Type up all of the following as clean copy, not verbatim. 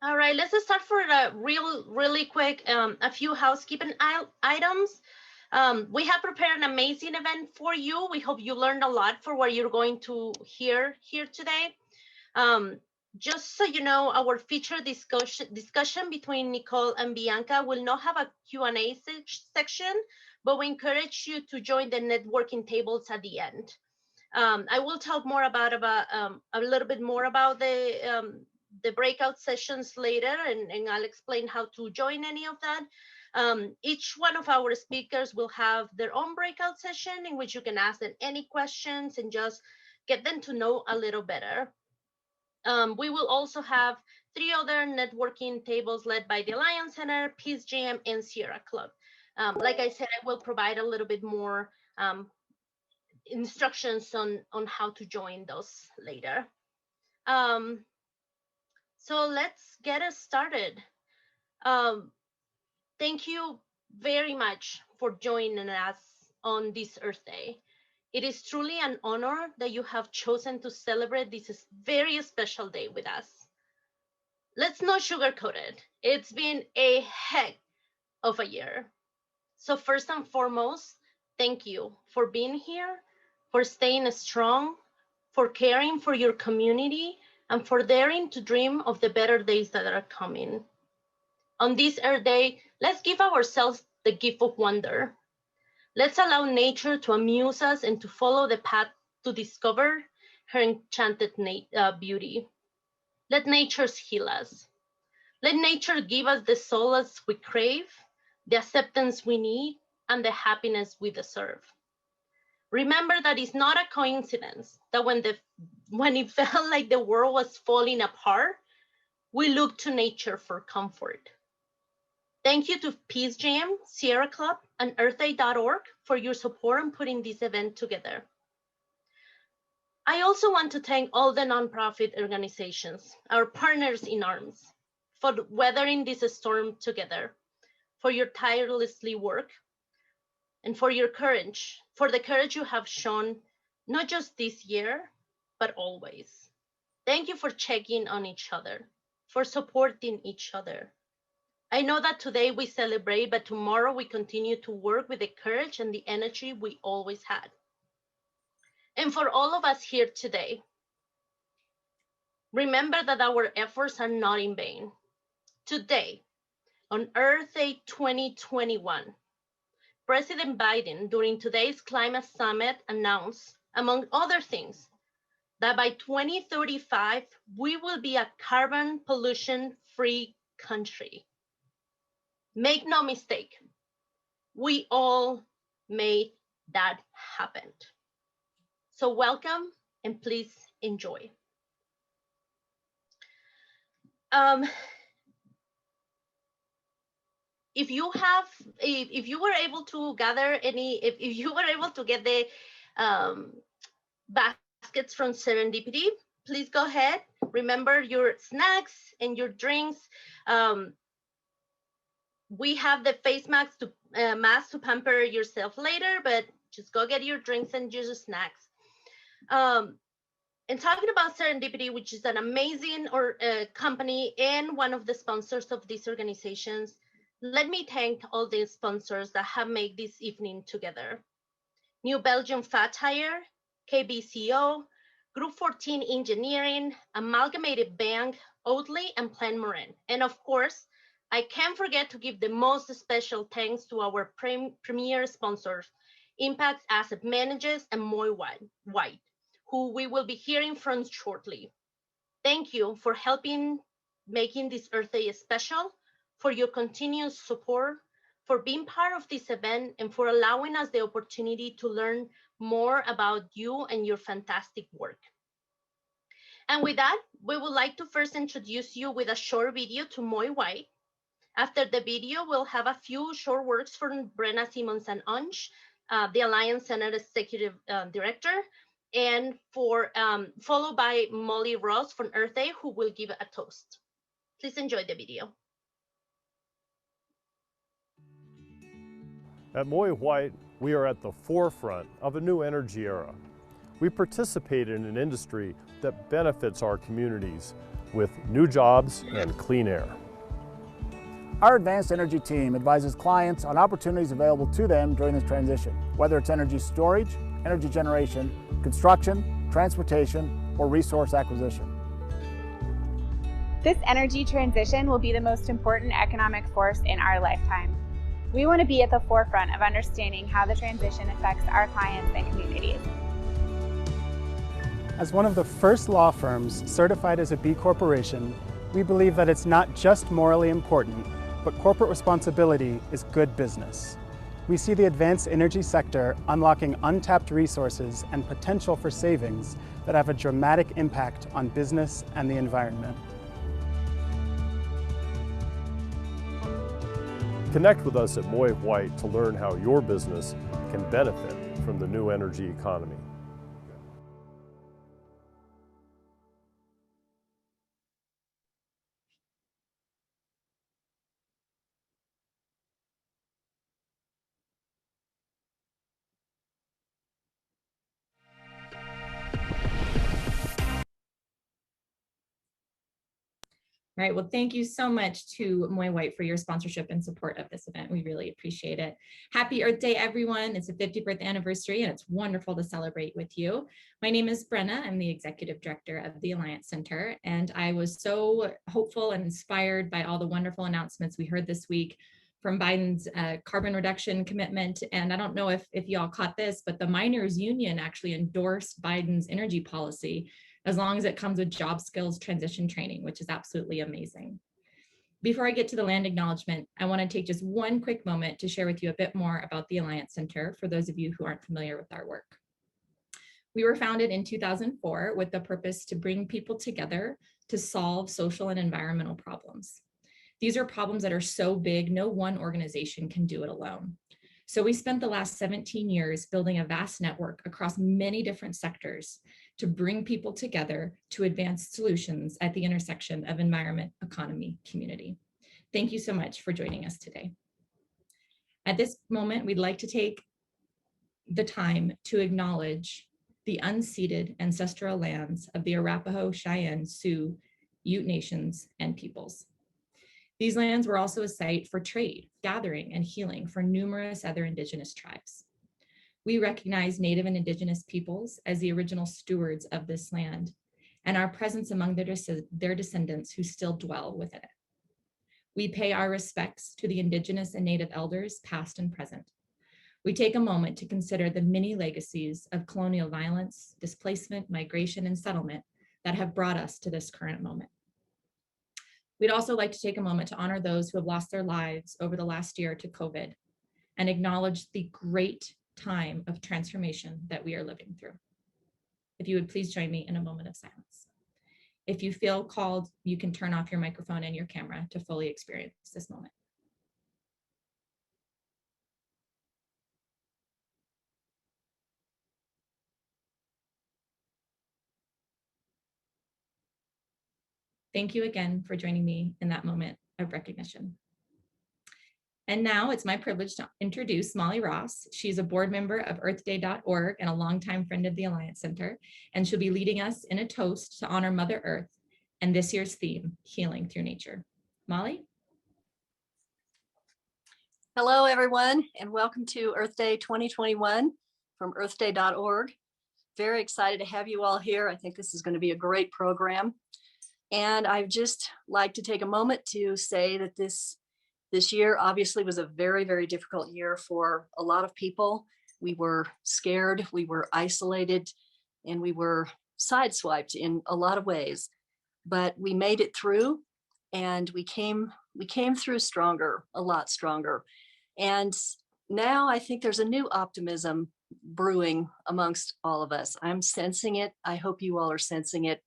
All right, let's just start for a really quick, a few housekeeping items. We have prepared an amazing event for you. We hope you learned a lot for what you're going to hear here today. Um, just so you know, our feature discussion between Nicole and Bianca will not have a Q&A section, but we encourage you to join the networking tables at the end. I will talk more about a little bit more about the breakout sessions later, and I'll explain how to join any of that. Each one of our speakers will have their own breakout session in which you can ask them any questions and just get them to know a little better. We will also have three other networking tables led by the Alliance Center, Peace Jam, and Sierra Club. Like I said, I will provide a little bit more instructions on how to join those later. Um, so let's get us started. Um, Thank you very much for joining us on this Earth Day. It is truly an honor that you have chosen to celebrate this very special day with us. Let's not sugarcoat it. It's been a heck of a year. So first and foremost, thank you for being here, for staying strong, for caring for your community, and for daring to dream of the better days that are coming. On this Earth Day, let's give ourselves the gift of wonder. Let's allow nature to amuse us and to follow the path to discover her enchanted beauty. Let nature heal us. Let nature give us the solace we crave, the acceptance we need, and the happiness we deserve. Remember that it's not a coincidence that when it felt like the world was falling apart, we looked to nature for comfort. Thank you to Peace Jam, Sierra Club, and EarthDay.org for your support in putting this event together. I also want to thank all the nonprofit organizations, our partners in arms, for weathering this storm together, for your tirelessly work, and for your courage, for the courage you have shown, not just this year, but always. Thank you for checking on each other, for supporting each other. I know that today we celebrate, but tomorrow we continue to work with the courage and the energy we always had. And for all of us here today, remember that our efforts are not in vain. Today, on Earth Day 2021, President Biden, during today's climate summit, announced, among other things, that by 2035, we will be a carbon pollution-free country. Make no mistake, we all made that happen. So welcome and please enjoy. Um, if you were able to gather any, if you were able to get the um, baskets from Serendipity, please go ahead. Remember your snacks and your drinks. Um, we have the face mask to pamper yourself later, but just go get your drinks and your snacks. Um, and talking about Serendipity, which is an amazing company and one of the sponsors of these organizations, let me thank all the sponsors that have made this evening together. New Belgium Fat Tire, KBCO, Group 14 Engineering, Amalgamated Bank, Oatly, and Plant Morin. And of course, I can't forget to give the most special thanks to our premier sponsors, Impact Asset Managers and Moy White, who we will be hearing from shortly. Thank you for helping making this Earth Day special, for your continuous support, for being part of this event, and for allowing us the opportunity to learn more about you and your fantastic work. And with that, we would like to first introduce you with a short video to Moy White. After the video, we'll have a few short words from Brenna Simmons and Anj, the Alliance Center Executive Director, and followed by Molly Ross from Earth Day, who will give a toast. Please enjoy the video. At Moy White, we are at the forefront of a new energy era. We participate in an industry that benefits our communities with new jobs and clean air. Our advanced energy team advises clients on opportunities available to them during this transition, whether it's energy storage, energy generation, construction, transportation, or resource acquisition. This energy transition will be the most important economic force in our lifetime. We want to be at the forefront of understanding how the transition affects our clients and communities. As one of the first law firms certified as a B Corporation, we believe that it's not just morally important, but corporate responsibility is good business. We see the advanced energy sector unlocking untapped resources and potential for savings that have a dramatic impact on business and the environment. Connect with us at Moy White to learn how your business can benefit from the new energy economy. All right, well, thank you so much to Moy White for your sponsorship and support of this event. We really appreciate it. Happy Earth Day, everyone. It's the 51st anniversary, and it's wonderful to celebrate with you. My name is Brenna. I'm the Executive Director of the Alliance Center, and I was so hopeful and inspired by all the wonderful announcements we heard this week from Biden's carbon reduction commitment. And I don't know if y'all caught this, but the miners union actually endorsed Biden's energy policy as long as it comes with job skills transition training, which is absolutely amazing. Before I get to the land acknowledgement, I want to take just one quick moment to share with you a bit more about the Alliance Center for those of you who aren't familiar with our work. We were founded in 2004 with the purpose to bring people together to solve social and environmental problems. These are problems that are so big, no one organization can do it alone. So we spent the last 17 years building a vast network across many different sectors to bring people together to advance solutions at the intersection of environment, economy, community. Thank you so much for joining us today. At this moment, we'd like to take the time to acknowledge the unceded ancestral lands of the Arapaho, Cheyenne, Sioux, Ute Nations, and peoples. These lands were also a site for trade, gathering, and healing for numerous other Indigenous tribes. We recognize Native and Indigenous peoples as the original stewards of this land and our presence among their descendants who still dwell within it. We pay our respects to the Indigenous and Native elders, past and present. We take a moment to consider the many legacies of colonial violence, displacement, migration, and settlement that have brought us to this current moment. We'd also like to take a moment to honor those who have lost their lives over the last year to COVID and acknowledge the great time of transformation that we are living through. If you would please join me in a moment of silence. If you feel called, you can turn off your microphone and your camera to fully experience this moment. Thank you again for joining me in that moment of recognition. And now it's my privilege to introduce Molly Ross. She's a board member of earthday.org and a longtime friend of the Alliance Center, and she'll be leading us in a toast to honor Mother Earth and this year's theme, Healing Through Nature. Molly? Hello, everyone, and welcome to Earth Day 2021 from earthday.org. Very excited to have you all here. I think this is going to be a great program. And I'd just like to take a moment to say that this year obviously was a very, very difficult year for a lot of people. We were scared, we were isolated, and we were sideswiped in a lot of ways. But we made it through, and we came through stronger, a lot stronger. And now I think there's a new optimism brewing amongst all of us. I'm sensing it. I hope you all are sensing it.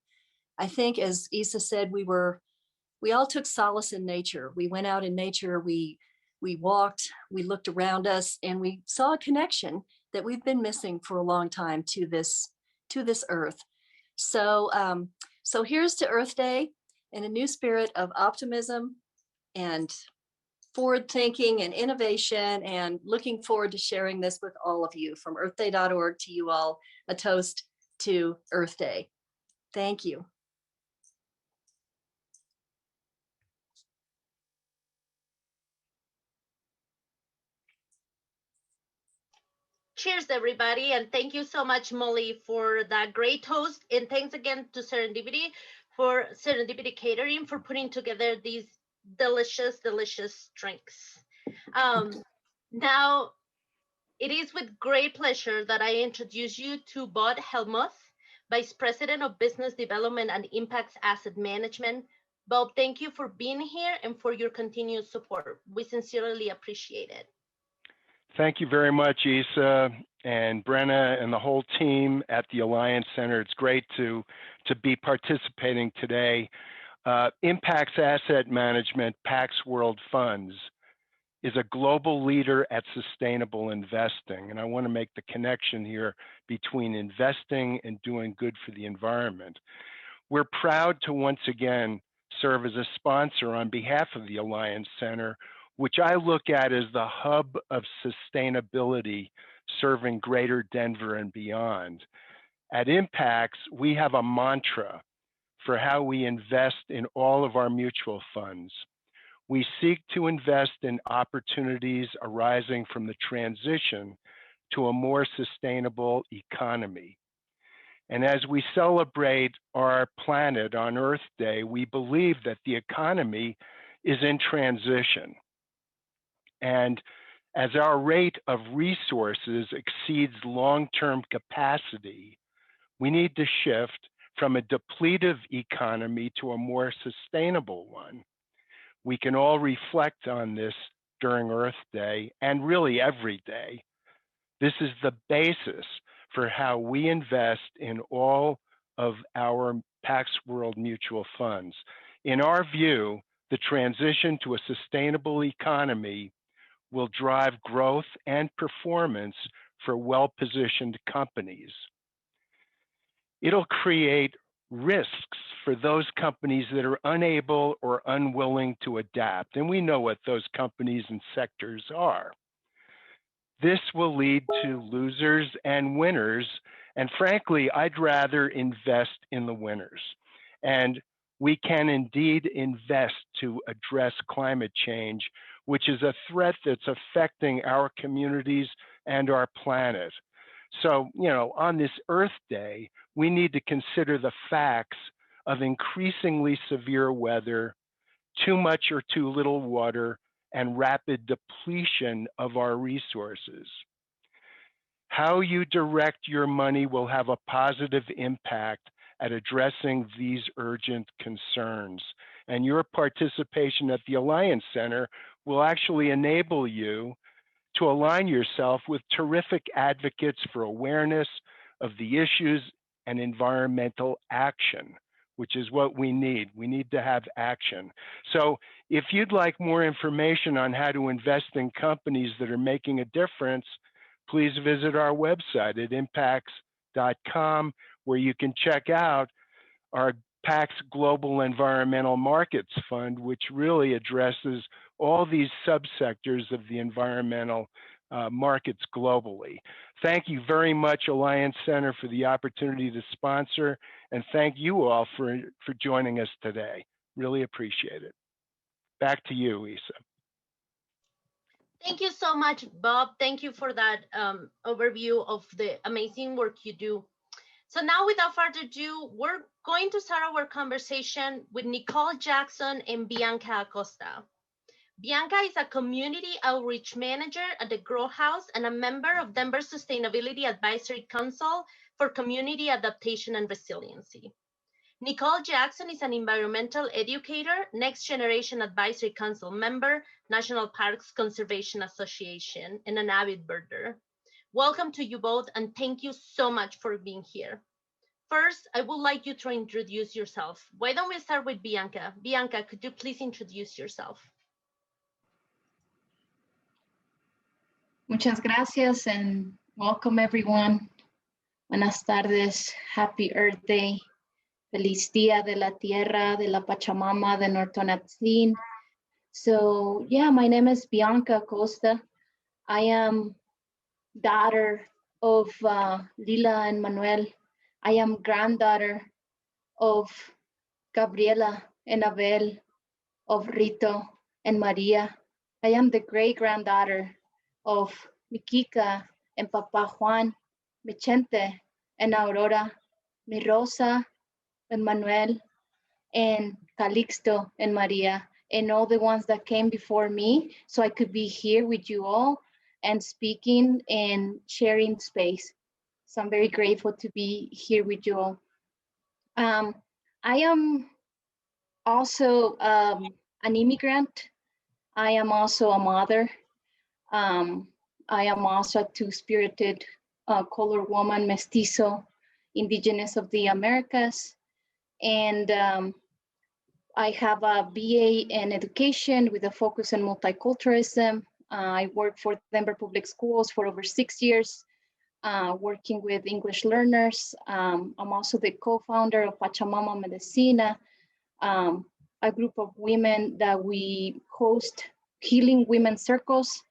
I think, as Isa said, we all took solace in nature. We went out in nature, we walked, we looked around us, and we saw a connection that we've been missing for a long time to this earth. So here's to Earth Day in a new spirit of optimism and forward thinking and innovation, and looking forward to sharing this with all of you. From earthday.org to you all, a toast to Earth Day. Thank you. Cheers, everybody, and thank you so much, Molly, for that great toast. And thanks again to Serendipity Catering for putting together these delicious, delicious drinks. Now, it is with great pleasure that I introduce you to Bob Helmuth, Vice President of Business Development and Impacts Asset Management. Bob, thank you for being here and for your continued support. We sincerely appreciate it. Thank you very much, Isa and Brenna and the whole team at the Alliance Center. It's great to be participating today. Impacts Asset Management, Pax World Funds, is a global leader at sustainable investing. And I want to make the connection here between investing and doing good for the environment. We're proud to once again serve as a sponsor on behalf of the Alliance Center, which I look at as the hub of sustainability serving greater Denver and beyond. At Impacts, we have a mantra for how we invest in all of our mutual funds. We seek to invest in opportunities arising from the transition to a more sustainable economy. And as we celebrate our planet on Earth Day, we believe that the economy is in transition. And as our rate of resources exceeds long-term capacity, we need to shift from a depletive economy to a more sustainable one. We can all reflect on this during Earth Day and really every day. This is the basis for how we invest in all of our Pax World mutual funds. In our view, the transition to a sustainable economy will drive growth and performance for well-positioned companies. It'll create risks for those companies that are unable or unwilling to adapt, and we know what those companies and sectors are. This will lead to losers and winners, and frankly, I'd rather invest in the winners. And we can indeed invest to address climate change, which is a threat that's affecting our communities and our planet. So, on this Earth Day, we need to consider the facts of increasingly severe weather, too much or too little water, and rapid depletion of our resources. How you direct your money will have a positive impact at addressing these urgent concerns. And your participation at the Alliance Center will actually enable you to align yourself with terrific advocates for awareness of the issues and environmental action, which is what we need. We need to have action. So if you'd like more information on how to invest in companies that are making a difference, please visit our website at impacts.com, where you can check out our Pax Global Environmental Markets Fund, which really addresses all these subsectors of the environmental markets globally. Thank you very much, Alliance Center, for the opportunity to sponsor, and thank you all for joining us today. Really appreciate it. Back to you, Isa. Thank you so much, Bob. Thank you for that overview of the amazing work you do. So now, without further ado, we're going to start our conversation with Nicole Jackson and Bianca Acosta. Bianca is a community outreach manager at the Grow House and a member of Denver Sustainability Advisory Council for Community Adaptation and Resiliency. Nicole Jackson is an environmental educator, Next Generation Advisory Council member, National Parks Conservation Association, and an avid birder. Welcome to you both, and thank you so much for being here. First, I would like you to introduce yourself. Why don't we start with Bianca? Bianca, could you please introduce yourself? Muchas gracias and welcome everyone. Buenas tardes, happy Earth Day. Feliz Día de la Tierra, de la Pachamama, de Nortonatzin. So yeah, my name is Bianca Acosta. I am daughter of Lila and Manuel I am granddaughter of Gabriela and Abel, of Rito and Maria. I am the great-granddaughter of Miquica and Papa Juan, Vicente and Aurora, Mi Rosa and Manuel, and Calixto and Maria, and all the ones that came before me, so I could be here with you all and speaking and sharing space. So I'm very grateful to be here with you all. I am also an immigrant. I am also a mother. I am also a two-spirited colored woman, mestizo, indigenous of the Americas. And I have a BA in education with a focus on multiculturalism. I work for Denver Public Schools for over 6 years, working with English learners. I'm also the co-founder of Pachamama Medicina, a group of women that we host healing women circles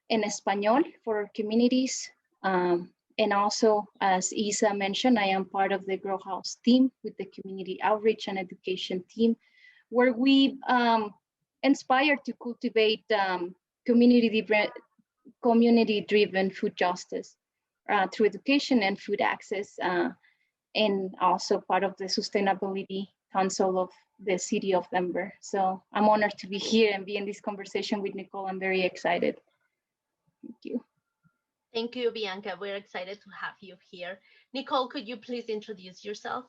in Espanol for our communities. And also, as Isa mentioned, I am part of the Grow House team with the community outreach and education team, where we inspire to cultivate community-driven food justice through education and food access, and also part of the Sustainability Council of the City of Denver. So I'm honored to be here and be in this conversation with Nicole. I'm very excited. Thank you. Thank you, Bianca. We're excited to have you here. Nicole, could you please introduce yourself?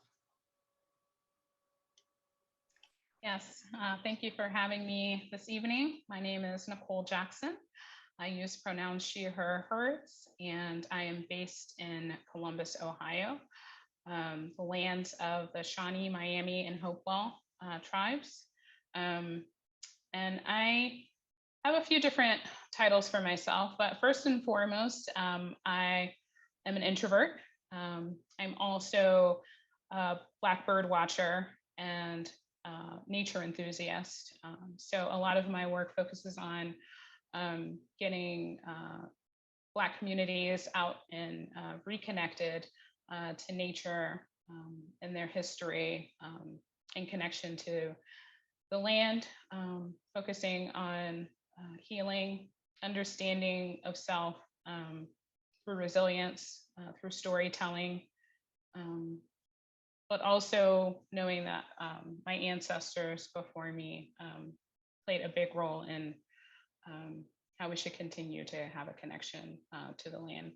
Yes, thank you for having me this evening. My name is Nicole Jackson. I use pronouns she, her, hers, and I am based in Columbus, Ohio, the land of the Shawnee, Miami, and Hopewell tribes. And I have a few different titles for myself, but first and foremost, I am an introvert. I'm also a blackbird watcher and nature enthusiast. So a lot of my work focuses on getting Black communities out and reconnected to nature and their history in connection to the land, focusing on healing, understanding of self through resilience, through storytelling, but also knowing that my ancestors before me played a big role in how we should continue to have a connection to the land.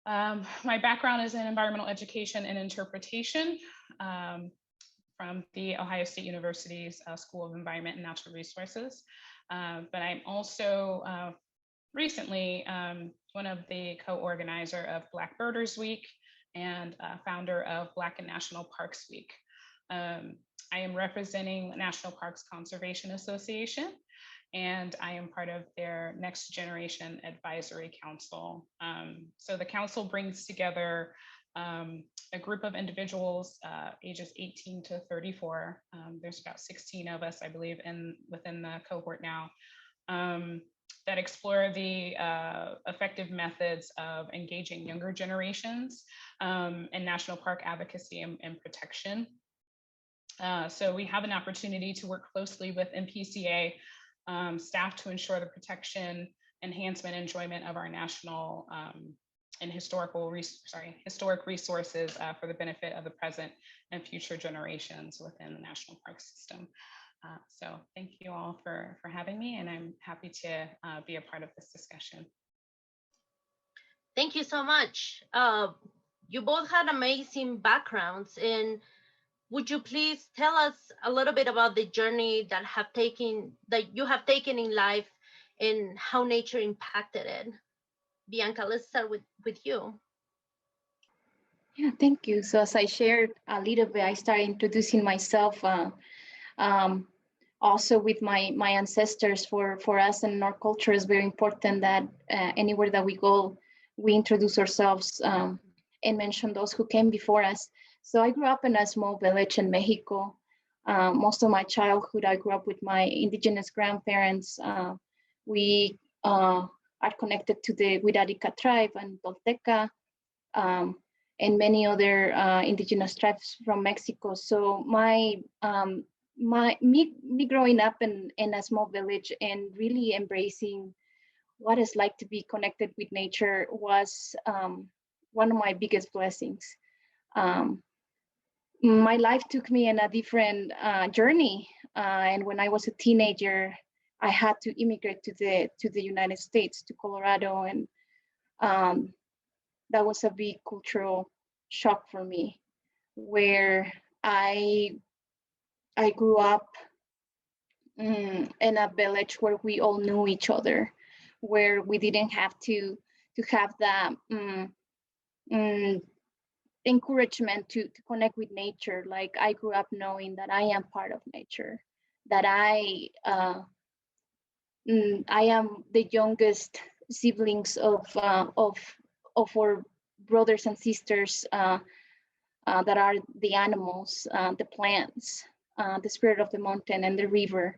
My background is in environmental education and interpretation from the Ohio State University's School of Environment and Natural Resources. But I'm also recently one of the co-organizer of Black Birders Week and founder of Black and National Parks Week. I am representing the National Parks Conservation Association, and I am part of their Next Generation Advisory Council. So the council brings together a group of individuals ages 18 to 34. There's about 16 of us, I believe, within the cohort now, that explore the effective methods of engaging younger generations in national park advocacy and protection. So we have an opportunity to work closely with NPCA staff to ensure the protection, enhancement, enjoyment of our national and historic resources for the benefit of the present and future generations within the national park system. So thank you all for having me, and I'm happy to be a part of this discussion. Thank you so much. You both had amazing backgrounds, and would you please tell us a little bit about the journey that you have taken in life and how nature impacted it? Bianca, let's start with you. Yeah, thank you. So as I shared a little bit, I started introducing myself also with my ancestors. For us and our culture, is very important that anywhere that we go, we introduce ourselves and mention those who came before us. So I grew up in a small village in Mexico. Most of my childhood, I grew up with my indigenous grandparents. We are connected to the Huirarica tribe and Tolteca. and many other indigenous tribes from Mexico. So me growing up in a small village and really embracing what it's like to be connected with nature was one of my biggest blessings. My life took me in a different journey, and when I was a teenager, I had to immigrate to the United States, to Colorado, and that was a big cultural shock for me, where I grew up in a village where we all knew each other, where we didn't have to have that encouragement to connect with nature. Like, I grew up knowing that I am part of nature, that I am the youngest siblings of our brothers and sisters that are the animals, the plants, the spirit of the mountain and the river.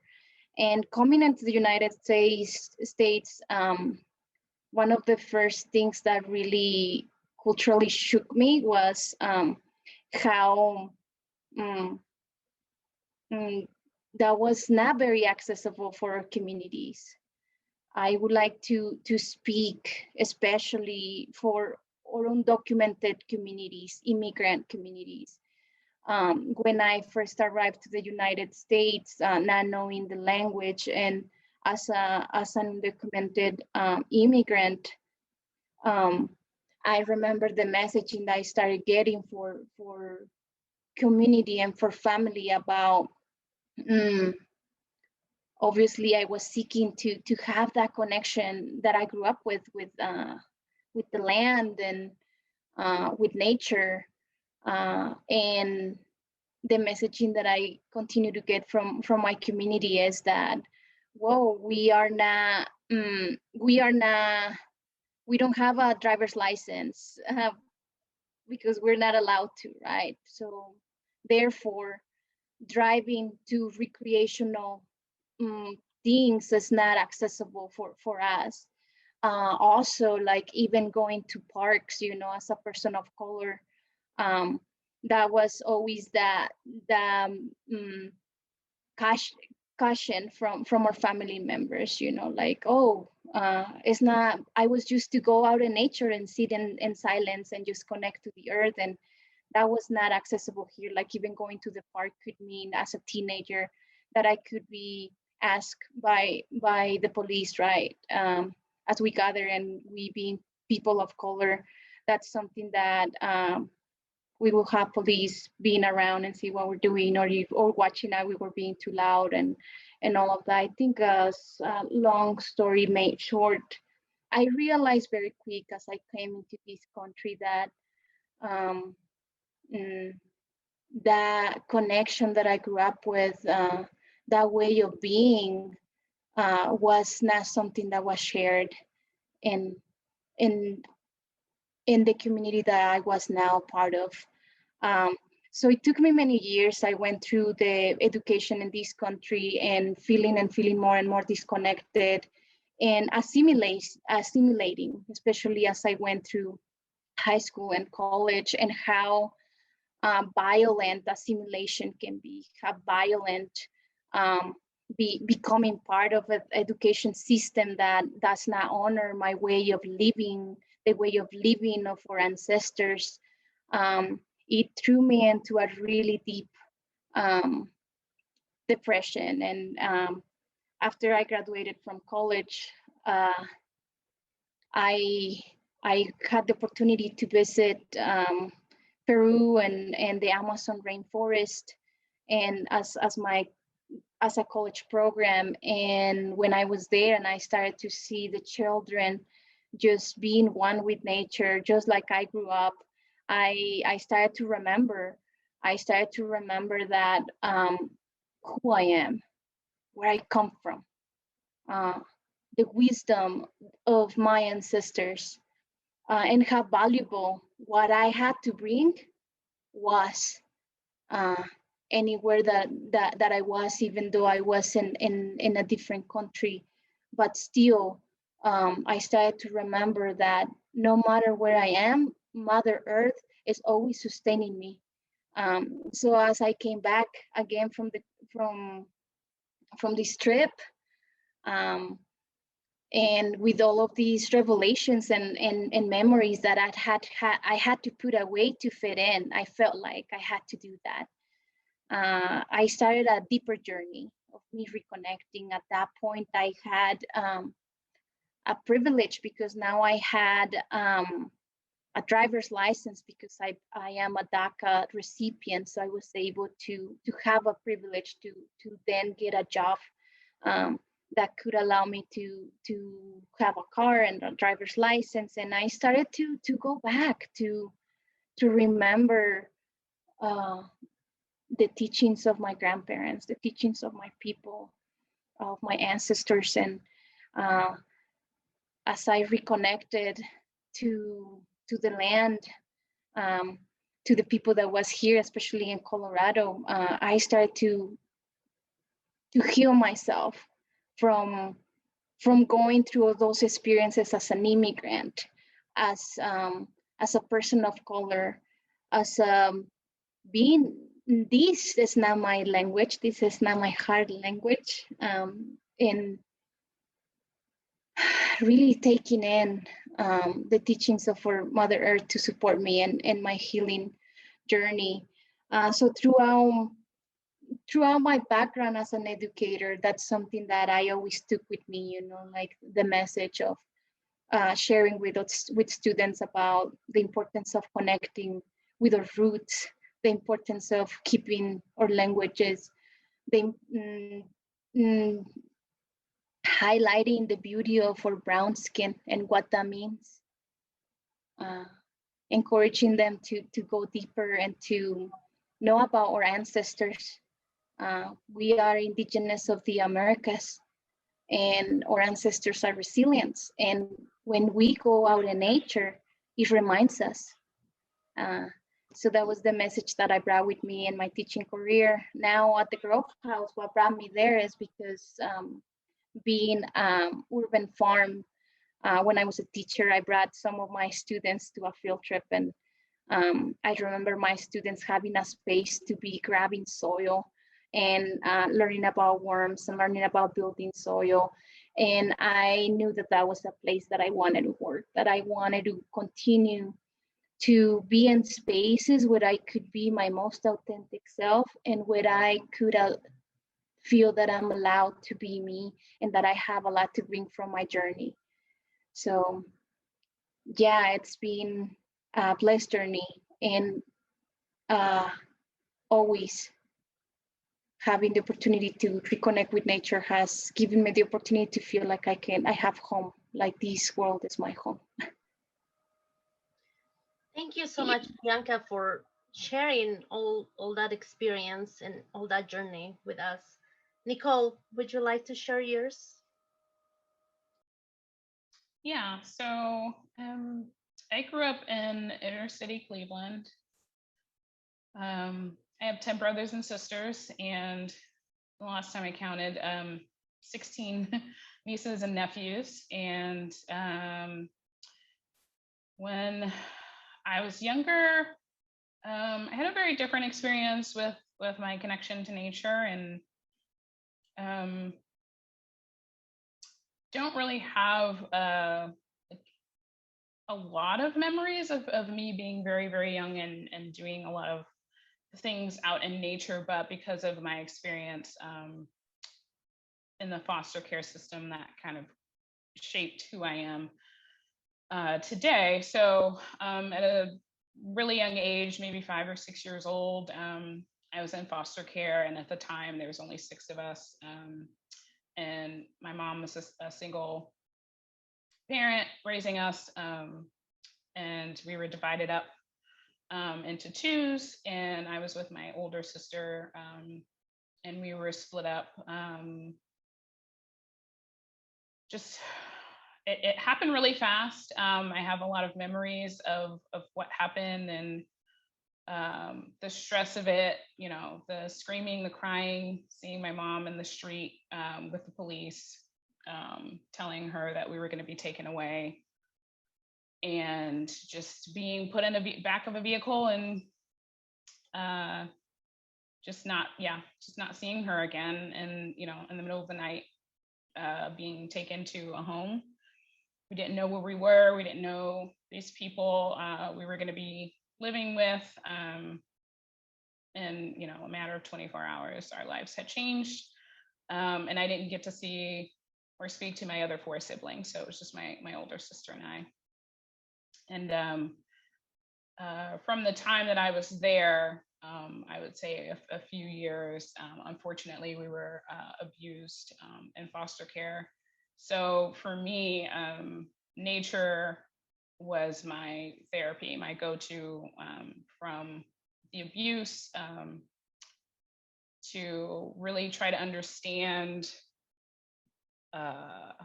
And coming into the United States, one of the first things that really culturally shook me was how that was not very accessible for our communities. I would like to speak especially for our undocumented communities, immigrant communities. When I first arrived to the United States, not knowing the language, and as an undocumented immigrant, I remember the messaging that I started getting for community and for family about. Obviously, I was seeking to have that connection that I grew up with the land and with nature, and the messaging that I continue to get from my community is that, whoa, we don't have a driver's license because we're not allowed to, right? So therefore, driving to recreational things is not accessible for us. Also, like, even going to parks, as a person of color, that was always the caution from our family members, like, oh, it's not, I was used to go out in nature and sit in silence and just connect to the earth, and that was not accessible here. Like, even going to the park could mean, as a teenager, that I could be asked by the police, right? As we gather, and we being people of color, that's something that we will have police being around and see what we're doing, or watching that we were being too loud and all of that. I think, long story made short, I realized very quick as I came into this country that that connection that I grew up with, that way of being, was not something that was shared in the community that I was now part of. So it took me many years. I went through the education in this country and feeling more and more disconnected and assimilating, especially as I went through high school and college, and how violent assimilation can be, how violent becoming part of an education system that does not honor my way of living, the way of living of our ancestors. It threw me into a really deep depression. And after I graduated from college, I had the opportunity to visit Peru and the Amazon rainforest, and as a college program. And when I was there and I started to see the children just being one with nature, just like I grew up, I started to remember that who I am, where I come from, the wisdom of my ancestors, and how valuable what I had to bring was anywhere that I was, even though I was in a different country. But still, I started to remember that no matter where I am, Mother Earth is always sustaining me. So as I came back again from this trip, and with all of these revelations and memories that I had to put away to fit in, I felt like I had to do that. I started a deeper journey of me reconnecting. At that point, I had a privilege because now I had a driver's license because I am a DACA recipient. So I was able to have a privilege to then get a job that could allow me to have a car and a driver's license. And I started to go back to remember the teachings of my grandparents, the teachings of my people, of my ancestors. And as I reconnected to the land, to the people that was here, especially in Colorado, I started to heal myself from going through all those experiences as an immigrant, as a person of color, as being, this is not my language, this is not my heart language, and really taking in the teachings of our Mother Earth to support me in my healing journey. So throughout my background as an educator, that's something that I always took with me, like the message of sharing with students about the importance of connecting with our roots, the importance of keeping our languages, highlighting the beauty of our brown skin and what that means, encouraging them to go deeper and to know about our ancestors. We are indigenous of the Americas, and our ancestors are resilient. And when we go out in nature, it reminds us. So that was the message that I brought with me in my teaching career. Now at the Grove House, what brought me there is because being urban farm, when I was a teacher, I brought some of my students to a field trip, and I remember my students having a space to be grabbing soil and learning about worms and learning about building soil. And I knew that that was a place that I wanted to work, that I wanted to continue to be in spaces where I could be my most authentic self and where I could feel that I'm allowed to be me and that I have a lot to bring from my journey. So yeah, it's been a blessed journey, and always having the opportunity to reconnect with nature has given me the opportunity to feel like I have home, like this world is my home. Thank you so much, Bianca, for sharing all that experience and all that journey with us. Nicole, would you like to share yours? Yeah, so I grew up in inner city Cleveland. I have 10 brothers and sisters, and the last time I counted, 16 nieces and nephews. And when I was younger, I had a very different experience with my connection to nature, and don't really have a lot of memories of me being very, very young and doing a lot of things out in nature, but because of my experience in the foster care system, that kind of shaped who I am today. So at a really young age, maybe 5 or 6 years old, I was in foster care, and at the time there was only 6 of us, and my mom was a single parent raising us, and we were divided up into twos, and I was with my older sister, and we were split up. It happened really fast. I have a lot of memories of what happened, and the stress of it, the screaming, the crying, seeing my mom in the street with the police, telling her that we were going to be taken away. and just being put in the back of a vehicle and just not seeing her again, and in the middle of the night, being taken to a home. We didn't know where we were. We didn't know these people we were going to be living with. And a matter of 24 hours, our lives had changed. And I didn't get to see or speak to my other 4 siblings. So it was just my older sister and I. And from the time that I was there, I would say a few years, unfortunately, we were abused in foster care. So for me, nature was my therapy, my go-to, from the abuse, to really try to understand, have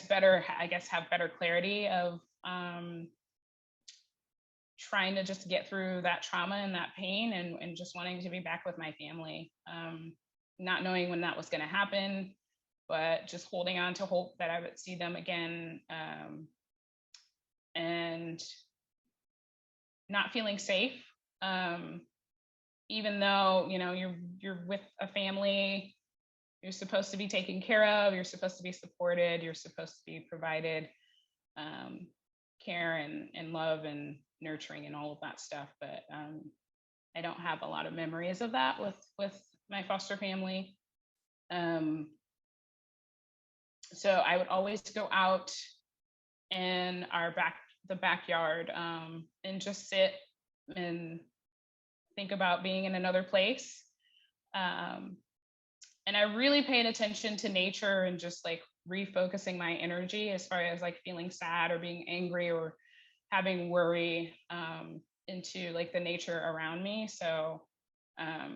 better clarity of trying to just get through that trauma and that pain, and just wanting to be back with my family, not knowing when that was going to happen, but just holding on to hope that I would see them again, and not feeling safe, even though you're with a family. You're supposed to be taken care of, you're supposed to be supported, you're supposed to be provided care and love and nurturing and all of that stuff. But I don't have a lot of memories of that with my foster family. So I would always go out in the backyard, and just sit and think about being in another place. And I really paid attention to nature and just like refocusing my energy as far as like feeling sad or being angry or having worry, into like the nature around me. So I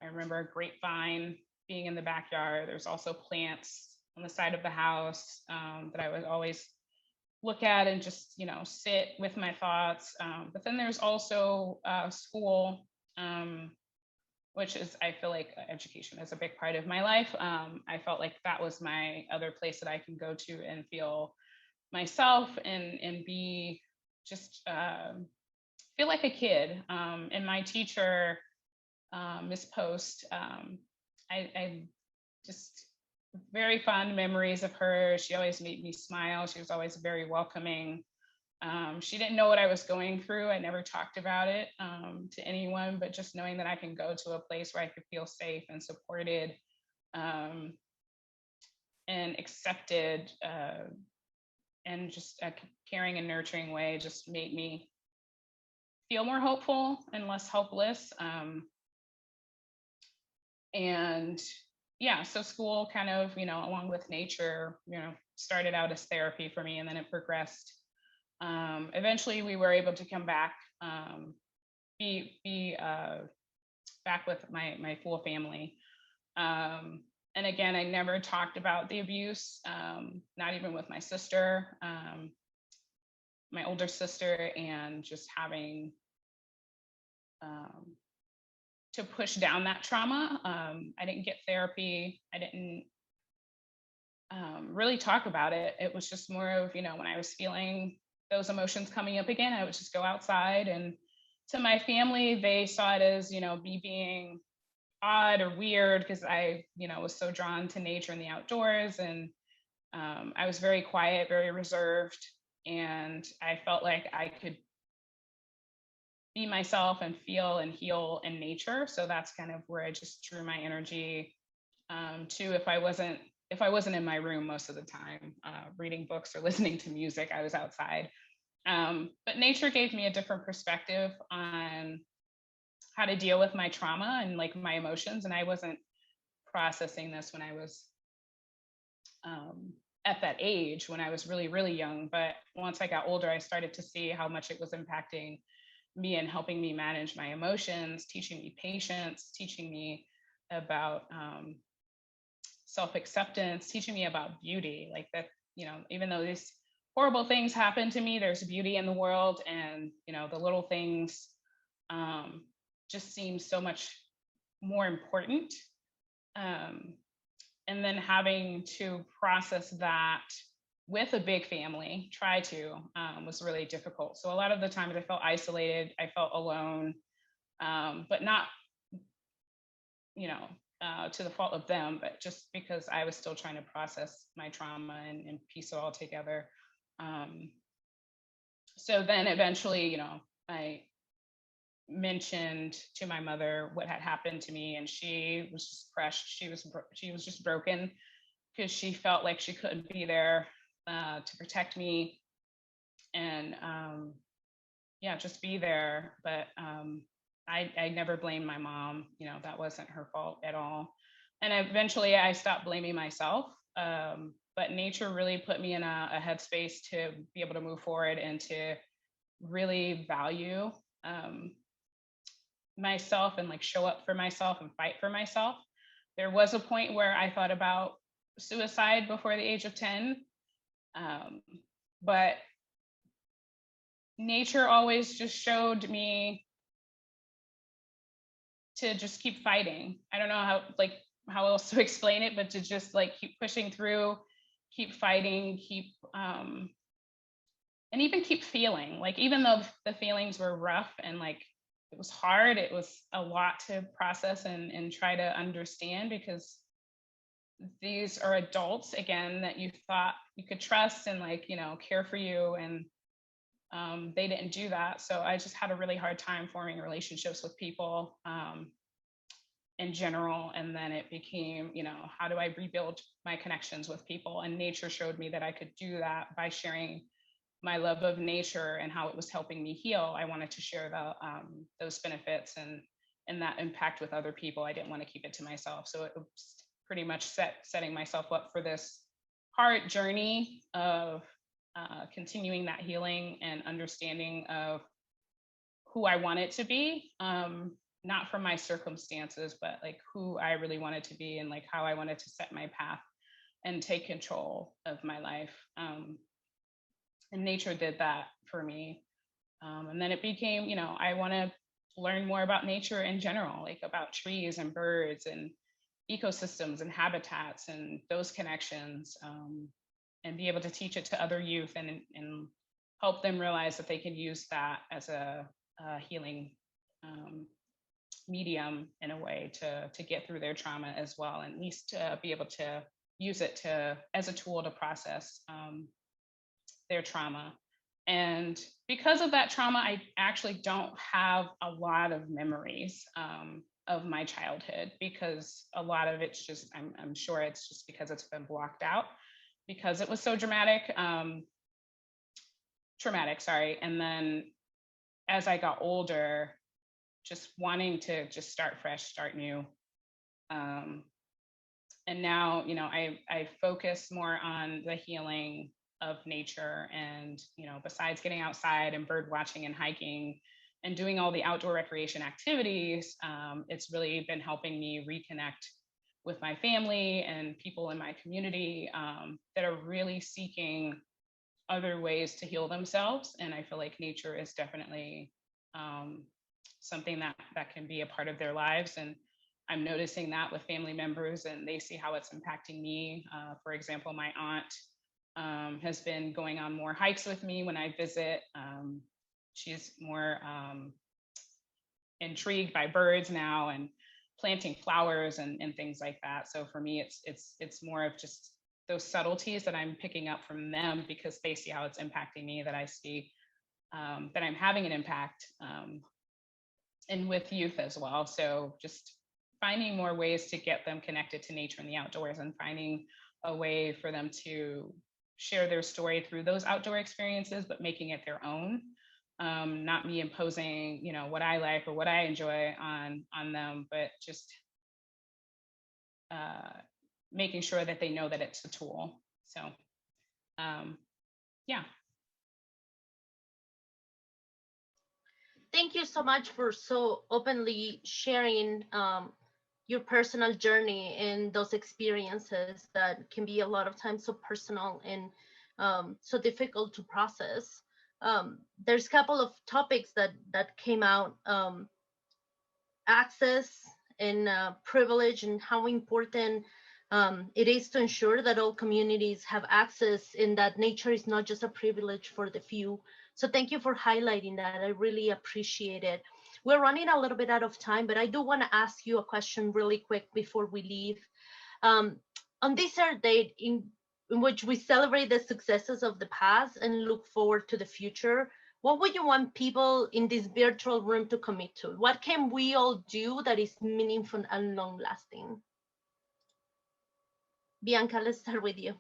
remember a grapevine being in the backyard. There's also plants on the side of the house, that I would always look at and just, sit with my thoughts. But then there's also school, which is, I feel like education is a big part of my life. I felt like that was my other place that I can go to and feel myself and be just feel like a kid. And my teacher, Miss Post, I just very fond memories of her. She always made me smile. She was always very welcoming. She didn't know what I was going through. I never talked about it to anyone, but just knowing that I can go to a place where I could feel safe and supported, and accepted, and just a caring and nurturing way just made me feel more hopeful and less hopeless. And yeah, so school kind of, along with nature, started out as therapy for me, and then it progressed. Eventually we were able to come back, be back with my full family. And again, I never talked about the abuse, not even with my sister, my older sister, and just having to push down that trauma. I didn't get therapy. I didn't really talk about it. It was just more of, when I was feeling those emotions coming up again, I would just go outside. And to my family, they saw it as, me being odd or weird, because I, was so drawn to nature and the outdoors. And I was very quiet, very reserved. And I felt like I could be myself and feel and heal in nature. So that's kind of where I just drew my energy to. If I wasn't in my room most of the time, reading books or listening to music, I was outside. But nature gave me a different perspective on how to deal with my trauma and like my emotions. And I wasn't processing this when I was at that age, when I was really, really young. But once I got older, I started to see how much it was impacting me and helping me manage my emotions, teaching me patience, teaching me about self-acceptance, teaching me about beauty, like that, even though these horrible things happen to me, there's beauty in the world. And, the little things just seem so much more important. And then having to process that with a big family, was really difficult. So a lot of the times I felt isolated, I felt alone, but not, to the fault of them, but just because I was still trying to process my trauma and piece it all together. So then eventually, I mentioned to my mother what had happened to me, and she was just crushed. She was just broken because she felt like she couldn't be there to protect me and just be there. But I never blamed my mom. That wasn't her fault at all. And eventually I stopped blaming myself. But nature really put me in a headspace to be able to move forward and to really value myself and like show up for myself and fight for myself. There was a point where I thought about suicide before the age of 10. But nature always just showed me to just keep fighting. I don't know how else to explain it, but to just like keep pushing through, keep fighting, and even keep feeling. Like, even though the feelings were rough and like it was hard, it was a lot to process and try to understand, because these are adults, again, that you thought you could trust and care for you, and they didn't do that. So I just had a really hard time forming relationships with people in general. And then it became, how do I rebuild my connections with people? And nature showed me that I could do that by sharing my love of nature and how it was helping me heal. I wanted to share those benefits and that impact with other people. I didn't want to keep it to myself. So it was pretty much setting myself up for this hard journey of continuing that healing and understanding of who I wanted to be, not from my circumstances, but like who I really wanted to be and like how I wanted to set my path and take control of my life. And nature did that for me. And then it became, I want to learn more about nature in general, like about trees and birds and ecosystems and habitats and those connections, and be able to teach it to other youth and help them realize that they can use that as a healing medium in a way to get through their trauma as well, and at least be able to use it as a tool to process their trauma. And because of that trauma, I actually don't have a lot of memories of my childhood, because a lot of it's just, I'm sure it's just because it's been blocked out because it was so traumatic, sorry. And then as I got older, just wanting to just start fresh, start new. And now, I focus more on the healing of nature, and besides getting outside and bird watching and hiking and doing all the outdoor recreation activities, it's really been helping me reconnect with my family and people in my community that are really seeking other ways to heal themselves. And I feel like nature is definitely something that can be a part of their lives. And I'm noticing that with family members, and they see how it's impacting me. For example, my aunt has been going on more hikes with me when I visit. She's more intrigued by birds now and planting flowers and things like that. So for me, it's more of just those subtleties that I'm picking up from them, because they see how it's impacting me, that I see that I'm having an impact, and with youth as well. So just finding more ways to get them connected to nature and the outdoors, and finding a way for them to share their story through those outdoor experiences, but making it their own. Not me imposing, what I like or what I enjoy on them, but just making sure that they know that it's a tool. So, yeah. Thank you so much for so openly sharing your personal journey and those experiences that can be a lot of times so personal and so difficult to process. There's a couple of topics that came out, access and privilege, and how important It is to ensure that all communities have access and that nature is not just a privilege for the few. So thank you for highlighting that. I really appreciate it. We're running a little bit out of time, but I do want to ask you a question really quick before we leave. On this Earth Day, in which we celebrate the successes of the past and look forward to the future, what would you want people in this virtual room to commit to? What can we all do that is meaningful and long-lasting? Bianca, let's start with you.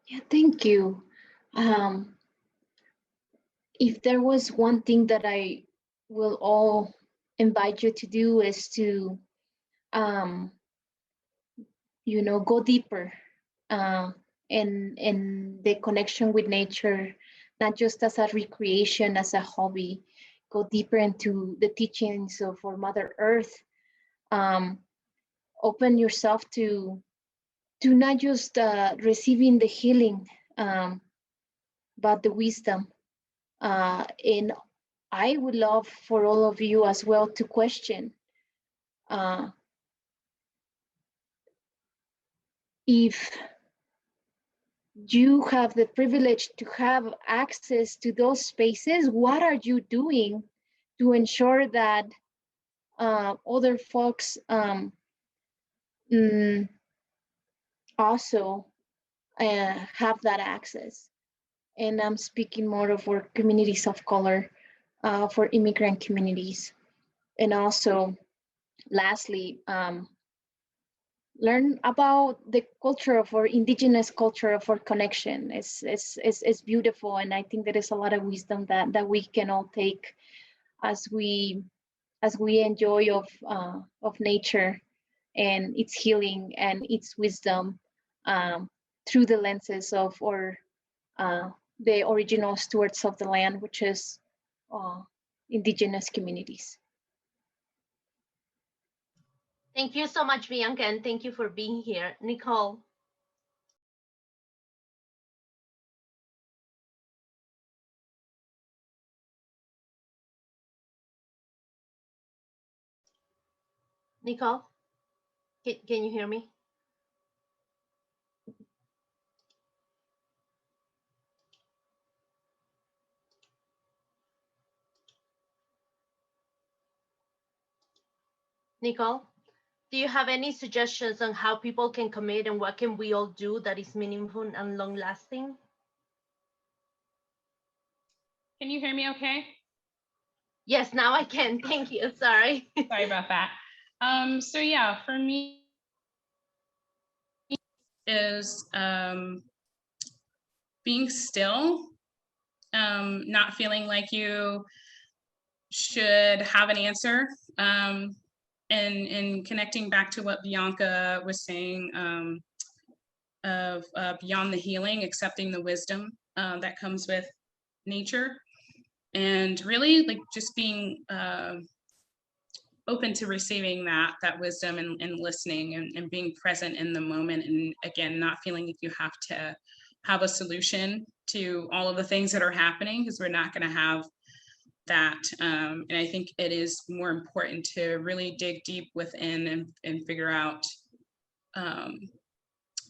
Yeah, thank you. If there was one thing that I will all invite you to do is to, go deeper in the connection with nature, not just as a recreation, as a hobby. Go deeper into the teachings of our Mother Earth. Open yourself to not just receiving the healing, but the wisdom. And I would love for all of you as well to question if you have the privilege to have access to those spaces, what are you doing to ensure that other folks also have that access? And I'm speaking more of our communities of color, for immigrant communities. And also, lastly, learn about the culture of our indigenous culture of our connection. It's beautiful, and I think there is a lot of wisdom that we can all take as we enjoy of nature and its healing and its wisdom through the lenses of our the original stewards of the land, which is indigenous communities. Thank you so much, Bianca, and thank you for being here. Nicole. Nicole, can you hear me? Nicole, do you have any suggestions on how people can commit and what can we all do that is meaningful and long-lasting? Can you hear me okay? Yes, now I can. Thank you. Sorry. Sorry about that. So yeah, for me is being still, not feeling like you should have an answer, and connecting back to what Bianca was saying, of beyond the healing, accepting the wisdom that comes with nature, and really like just being open to receiving that wisdom and listening and being present in the moment, and again, not feeling like you have to have a solution to all of the things that are happening, because we're not going to have that. And I think it is more important to really dig deep within and figure out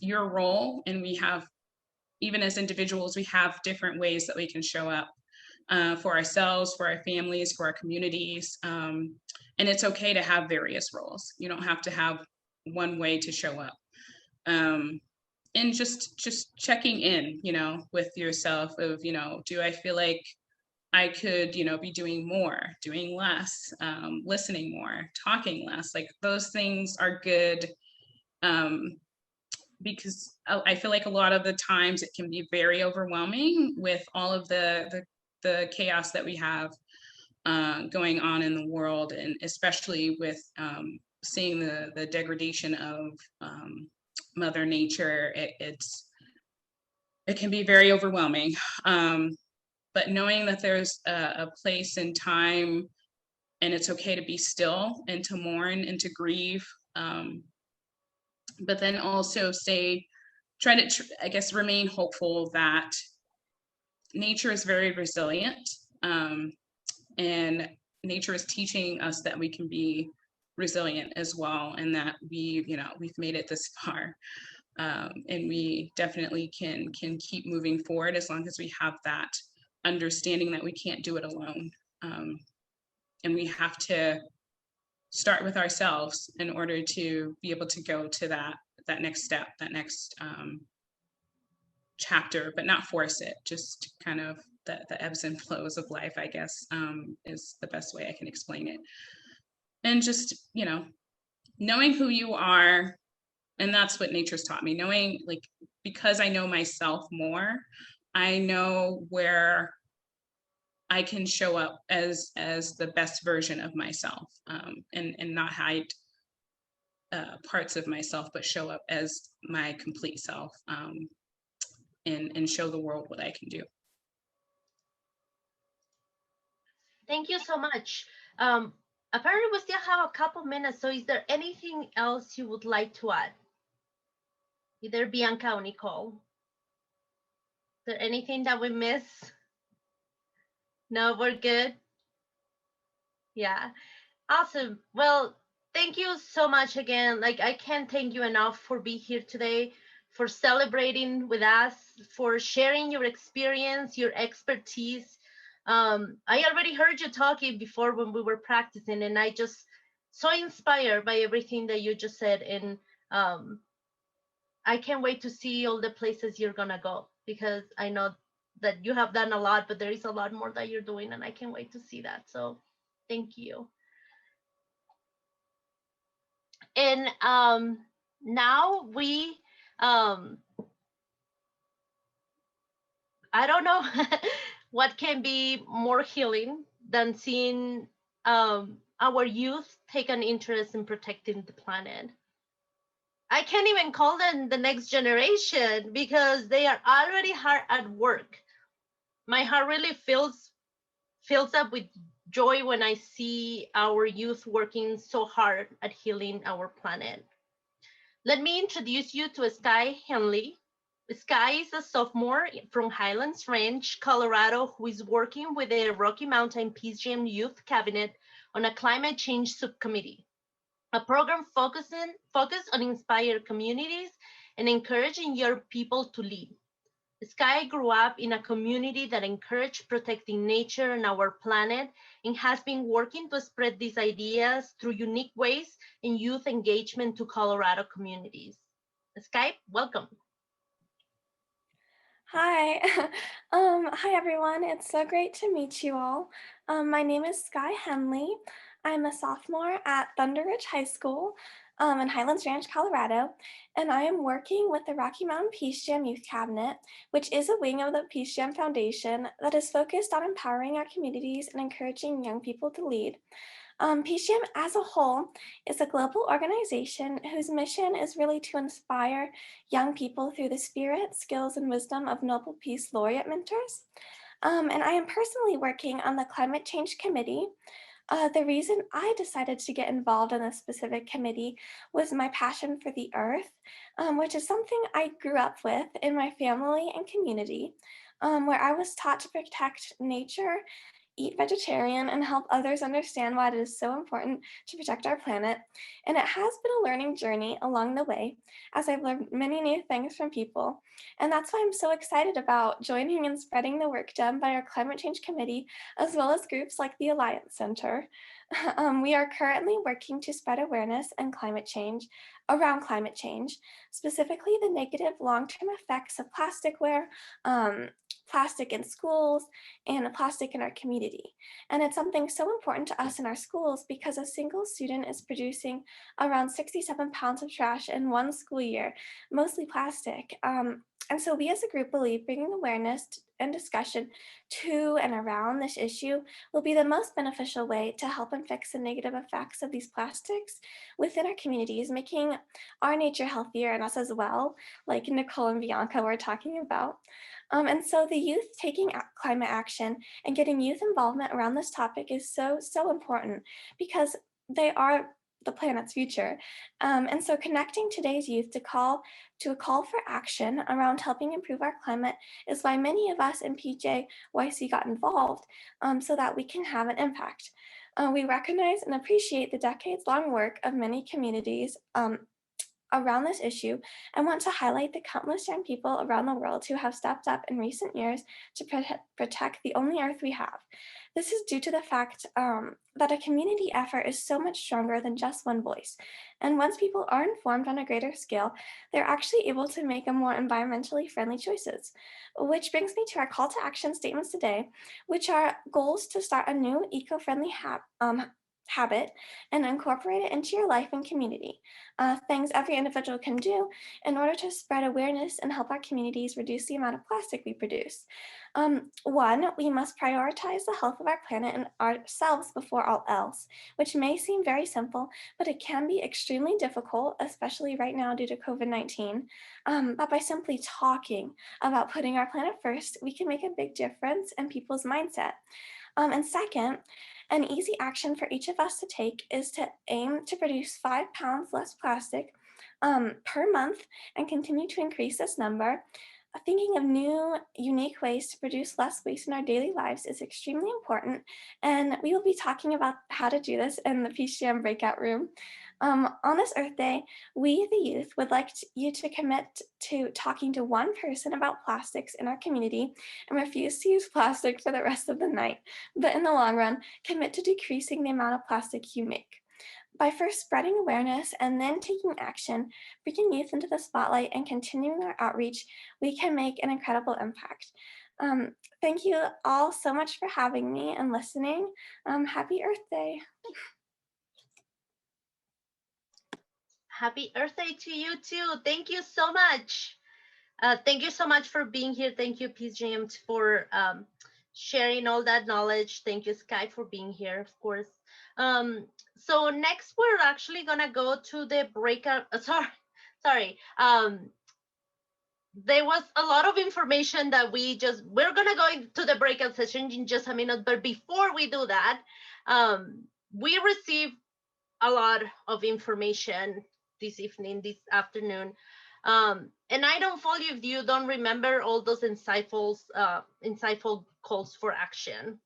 your role. And we have, even as individuals, we have different ways that we can show up for ourselves, for our families, for our communities. And it's okay to have various roles. You don't have to have one way to show up. And just checking in, with yourself of, do I feel like I could, be doing more, doing less, listening more, talking less? Like those things are good, because I feel like a lot of the times it can be very overwhelming with all of the chaos that we have going on in the world, and especially with seeing the degradation of Mother Nature. It can be very overwhelming. But knowing that there's a place and time, and it's okay to be still and to mourn and to grieve, but then also try to I guess remain hopeful that nature is very resilient, and nature is teaching us that we can be resilient as well, and that we've made it this far. And we definitely can keep moving forward as long as we have that understanding that we can't do it alone. And we have to start with ourselves in order to be able to go to that next step, that next chapter, but not force it, just kind of the ebbs and flows of life, I guess, is the best way I can explain it. And just, knowing who you are, and that's what nature's taught me, knowing, like, because I know myself more, I know where I can show up as the best version of myself, and not hide parts of myself, but show up as my complete self, and show the world what I can do. Thank you so much. Apparently we still have a couple minutes, so is there anything else you would like to add? Either Bianca or Nicole. Is there anything that we miss? No, we're good? Yeah, awesome. Well, thank you so much again. Like, I can't thank you enough for being here today, for celebrating with us, for sharing your experience, your expertise. I already heard you talking before when we were practicing, and I just so inspired by everything that you just said. And I can't wait to see all the places you're gonna go, because I know that you have done a lot, but there is a lot more that you're doing, and I can't wait to see that. So thank you. And now we I don't know what can be more healing than seeing our youth take an interest in protecting the planet. I can't even call them the next generation because they are already hard at work. My heart really fills up with joy when I see our youth working so hard at healing our planet. Let me introduce you to Skye Henley. Skye is a sophomore from Highlands Ranch, Colorado, who is working with the Rocky Mountain PCM Youth Cabinet on a climate change subcommittee, a program focused on inspired communities and encouraging young people to lead. Skye grew up in a community that encouraged protecting nature and our planet, and has been working to spread these ideas through unique ways in youth engagement to Colorado communities. Skye, welcome. Hi. Hi, everyone. It's so great to meet you all. My name is Skye Henley. I'm a sophomore at Thunder Ridge High School in Highlands Ranch, Colorado, and I am working with the Rocky Mountain Peace Jam Youth Cabinet, which is a wing of the Peace Jam Foundation that is focused on empowering our communities and encouraging young people to lead. Peace Jam as a whole is a global organization whose mission is really to inspire young people through the spirit, skills, and wisdom of Nobel Peace Laureate mentors. And I am personally working on the Climate Change Committee. The reason I decided to get involved in this specific committee was my passion for the earth, which is something I grew up with in my family and community, where I was taught to protect nature, eat vegetarian, and help others understand why it is so important to protect our planet. And it has been a learning journey along the way, as I've learned many new things from people. And that's why I'm so excited about joining and spreading the work done by our Climate Change Committee, as well as groups like the Alliance Center. We are currently working to spread awareness and around climate change, specifically the negative long-term effects of plasticware, plastic in schools, and plastic in our community. And it's something so important to us in our schools because a single student is producing around 67 pounds of trash in one school year, mostly plastic. And so we as a group believe bringing awareness and discussion to and around this issue will be the most beneficial way to help and fix the negative effects of these plastics within our communities, making our nature healthier and us as well, like Nicole and Bianca were talking about. And so the youth taking climate action and getting youth involvement around this topic is so important because they are the planet's future. And so connecting today's youth to a call for action around helping improve our climate is why many of us in PJYC got involved, so that we can have an impact. We recognize and appreciate the decades-long work of many communities around this issue and want to highlight the countless young people around the world who have stepped up in recent years to protect the only earth we have. This is due to the fact that a community effort is so much stronger than just one voice. And once people are informed on a greater scale, they're actually able to make a more environmentally friendly choices. Which brings me to our call to action statements today, which are goals to start a new eco-friendly habit and incorporate it into your life and community. Things every individual can do in order to spread awareness and help our communities reduce the amount of plastic we produce. One, we must prioritize the health of our planet and ourselves before all else, which may seem very simple, but it can be extremely difficult, especially right now due to COVID-19. But by simply talking about putting our planet first, we can make a big difference in people's mindset. And second, an easy action for each of us to take is to aim to produce 5 pounds less plastic per month and continue to increase this number. Thinking of new, unique ways to produce less waste in our daily lives is extremely important, and we will be talking about how to do this in the PCM breakout room. On this Earth Day, we, the youth, would like you to commit to talking to one person about plastics in our community and refuse to use plastic for the rest of the night. But in the long run, commit to decreasing the amount of plastic you make. By first spreading awareness and then taking action, bringing youth into the spotlight and continuing our outreach, we can make an incredible impact. Thank you all so much for having me and listening. Happy Earth Day. Happy Earth Day to you too. Thank you so much. Thank you so much for being here. Thank you, PGM, for sharing all that knowledge. Thank you, Skye, for being here, of course. So next, we're actually gonna go to the breakout. Sorry. There was a lot of information that we're gonna go into the breakout session in just a minute. But before we do that, we received a lot of information this afternoon. And I don't follow if you don't remember all those insightful calls for action.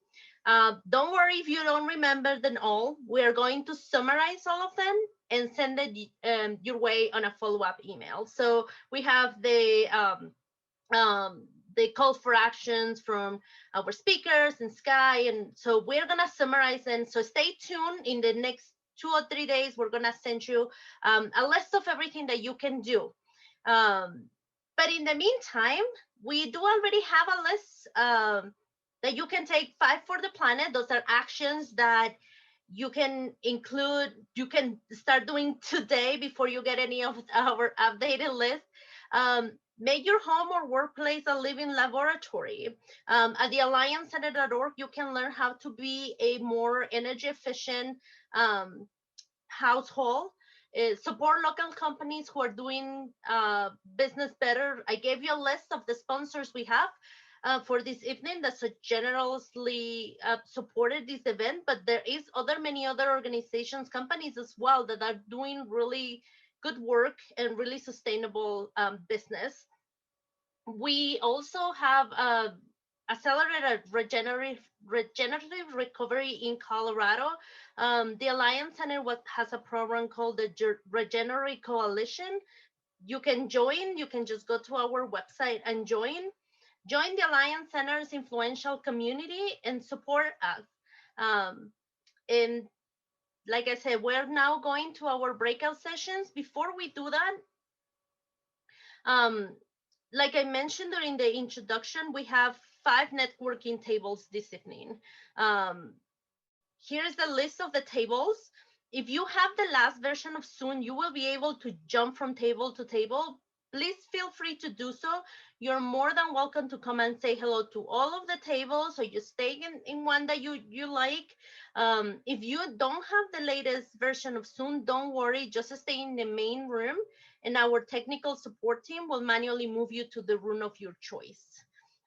Don't worry if you don't remember them all. We're going to summarize all of them and send it your way on a follow-up email. So we have the calls for actions from our speakers and Skye, and so we're gonna summarize them. So stay tuned. In the next 2 or 3 days, we're gonna send you a list of everything that you can do. But in the meantime, we do already have a list that you can take 5 for the planet. Those are actions that you can start doing today before you get any of our updated list. Make your home or workplace a living laboratory. At the alliancecenter.org, you can learn how to be a more energy efficient household. Support local companies who are doing business better. I gave you a list of the sponsors we have for this evening that so generously supported this event, but there is many other organizations, companies as well, that are doing really good work and really sustainable business. We also have accelerated regenerative recovery in Colorado. The Alliance Center has a program called the Regenerate Coalition. You can join. You can just go to our website and join the Alliance Center's influential community and support us. And like I said, we're now going to our breakout sessions. Before we do that, like I mentioned during the introduction, we have 5 networking tables this evening. Here's the list of the tables. If you have the last version of Zoom, you will be able to jump from table to table. Please feel free to do so. You're more than welcome to come and say hello to all of the tables, or you stay in one that you like. If you don't have the latest version of Zoom, don't worry, just stay in the main room, and our technical support team will manually move you to the room of your choice.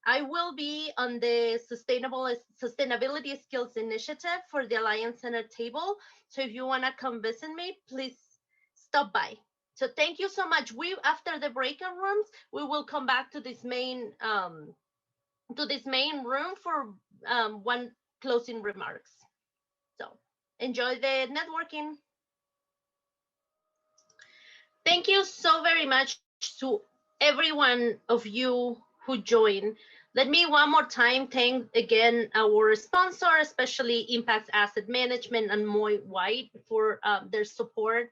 I will be on the Sustainability Skills Initiative for the Alliance Center table. So if you want to come visit me, please stop by. So thank you so much. After the breakout rooms, we will come back to this main room for one closing remarks. So enjoy the networking. Thank you so very much to every one of you who joined. Let me one more time thank again our sponsor, especially Impact Asset Management and Moy White for their support.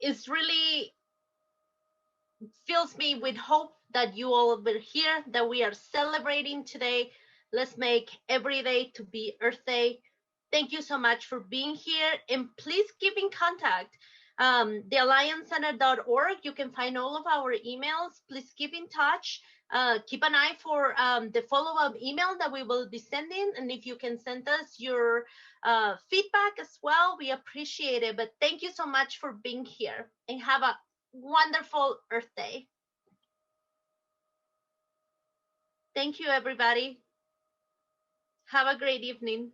It's really fills me with hope that you all are here, that we are celebrating today. Let's make every day to be Earth Day. Thank you so much for being here, and please keep in contact. TheAllianceCenter.org, you can find all of our emails. Please keep in touch. Keep an eye for the follow-up email that we will be sending, and if you can send us your feedback as well, we appreciate it. But thank you so much for being here, and have a wonderful Earth Day. Thank you, everybody. Have a great evening.